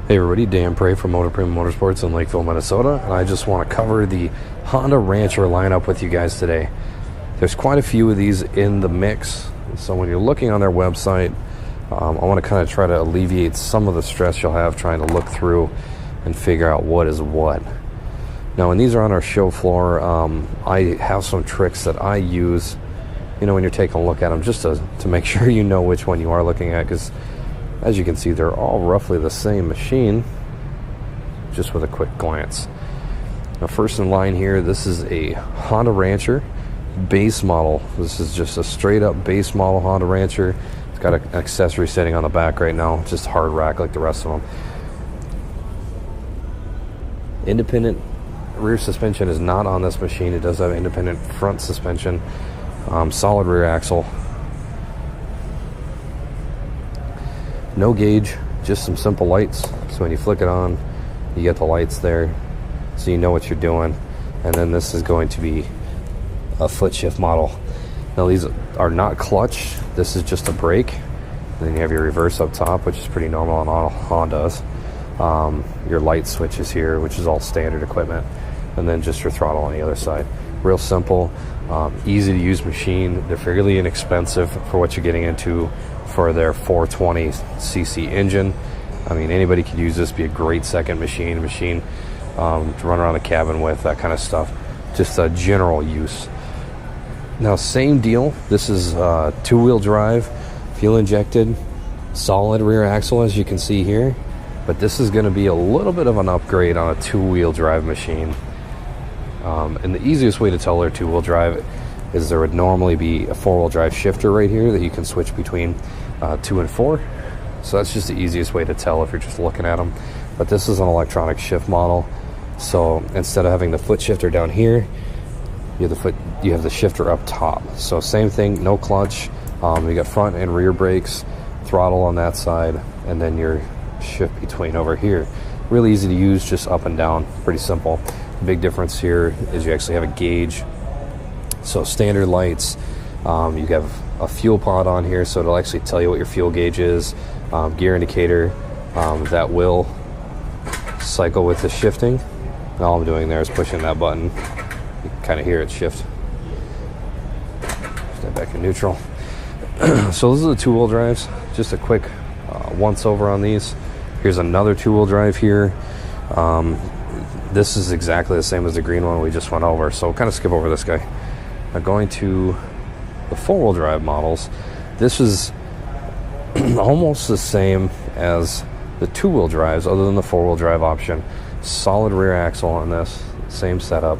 Hey everybody, Dan Prey from Motoprimo Motorsports in Lakeville, Minnesota, and I just want to cover the Honda Rancher lineup with you guys today. There's quite a few of these in the mix, so when you're looking on their website, I want to kind of try to alleviate some of the stress you'll have trying to look through and figure out what is what. Now, when these are on our show floor, I have some tricks that I use, you know, when you're taking a look at them, just to make sure you know which one you are looking at, because as you can see, they're all roughly the same machine, just with a quick glance. Now, first in line here, this is a Honda Rancher base model. This is just a straight up base model Honda Rancher. It's got an accessory setting on the back right now, just hard rack like the rest of them. Independent rear suspension is not on this machine. It does have independent front suspension, solid rear axle. No gauge, just some simple lights. So when you flick it on, you get the lights there, so you know what you're doing. And then this is going to be a foot shift model. Now these are not clutch. This is just a brake. And then you have your reverse up top, which is pretty normal on all Hondas. Your light switches here, which is all standard equipment. And then just your throttle on the other side. Real simple, easy to use machine. They're fairly inexpensive for what you're getting into for their 420cc engine. I mean, anybody could use this. Be a great second machine to run around the cabin with, that kind of stuff. Just a general use. Now, same deal. This is two-wheel drive, fuel injected, solid rear axle, as you can see here. But this is going to be a little bit of an upgrade on a two-wheel drive machine. And the easiest way to tell they're two-wheel drive is there would normally be a four-wheel drive shifter right here that you can switch between 2 and 4. So that's just the easiest way to tell if you're just looking at them. But this is an electronic shift model. So instead of having the foot shifter down here, you have the shifter up top. So same thing, no clutch. You got front and rear brakes, throttle on that side, and then your shift between over here. Really easy to use, just up and down, pretty simple. The big difference here is you actually have a gauge. So standard lights, you have a fuel pod on here, so it'll actually tell you what your fuel gauge is. Gear indicator, that will cycle with the shifting. And all I'm doing there is pushing that button. You can kind of hear it shift. Step back in neutral. So those are the two-wheel drives. Just a quick once over on these. Here's another two-wheel drive here. This is exactly the same as the green one we just went over, so we'll kind of skip over this guy. Now, going to the four-wheel drive models, this is almost the same as the two-wheel drives, other than the four-wheel drive option. Solid rear axle on this, same setup.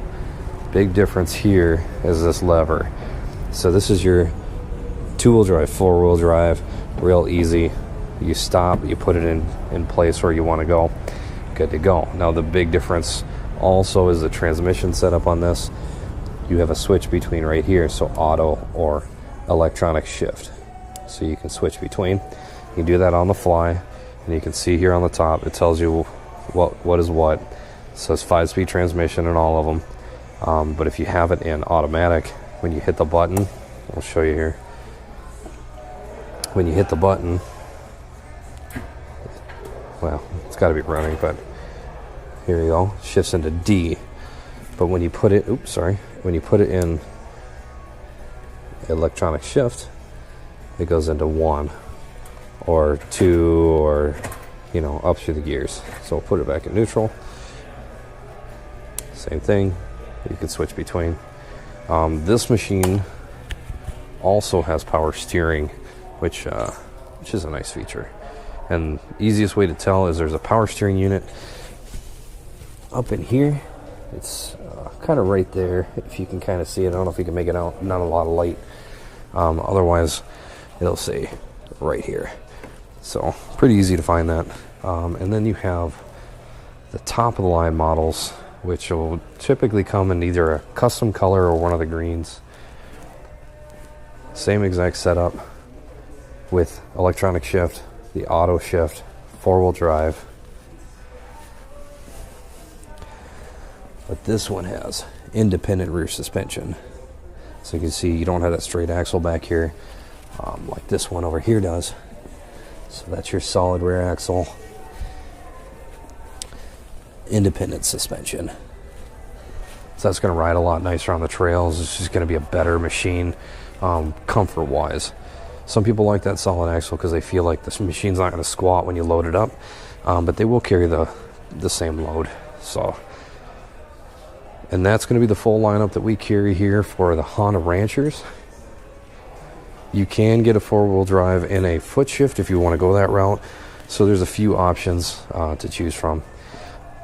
Big difference here is this lever. So this is your two-wheel drive, four-wheel drive, real easy. You stop, you put it in place where you want to go, good to go. Now, the big difference also is the transmission setup on this. You have a switch between right here, so auto or electronic shift. So you can switch between. You can do that on the fly, and you can see here on the top, it tells you what is what. It says 5-speed transmission in all of them. But if you have it in automatic, when you hit the button, I'll show you here. When you hit the button, well, it's got to be running, but here you go, shifts into D. But when you put it, when you put it in electronic shift, it goes into 1 or 2 or, you know, up through the gears. So we'll put it back in neutral. Same thing, you can switch between. This machine also has power steering, which is a nice feature. And easiest way to tell is there's a power steering unit up in here. It's kind of right there, if you can kind of see it. I don't know if you can make it out, not a lot of light. Otherwise, it'll say right here. So pretty easy to find that. And then you have the top of the line models, which will typically come in either a custom color or one of the greens. Same exact setup with electronic shift, the auto shift, four-wheel drive. But this one has independent rear suspension. So you can see you don't have that straight axle back here like this one over here does. So that's your solid rear axle. independent suspension. So that's going to ride a lot nicer on the trails. It's just going to be a better machine, comfort-wise. Some people like that solid axle because they feel like this machine's not going to squat when you load it up, but they will carry the same load. So, and that's going to be the full lineup that we carry here for the Honda Ranchers. You can get a four-wheel drive and a foot shift if you want to go that route. So there's a few options to choose from.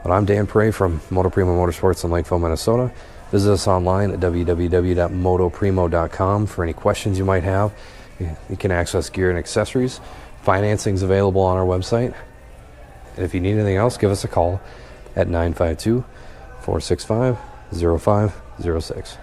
But I'm Dan Prey from Motoprimo Motorsports in Lakeville, Minnesota. Visit us online at www.motoprimo.com for any questions you might have. You can access gear and accessories. Financing's available on our website. And if you need anything else, give us a call at 952-465-0506.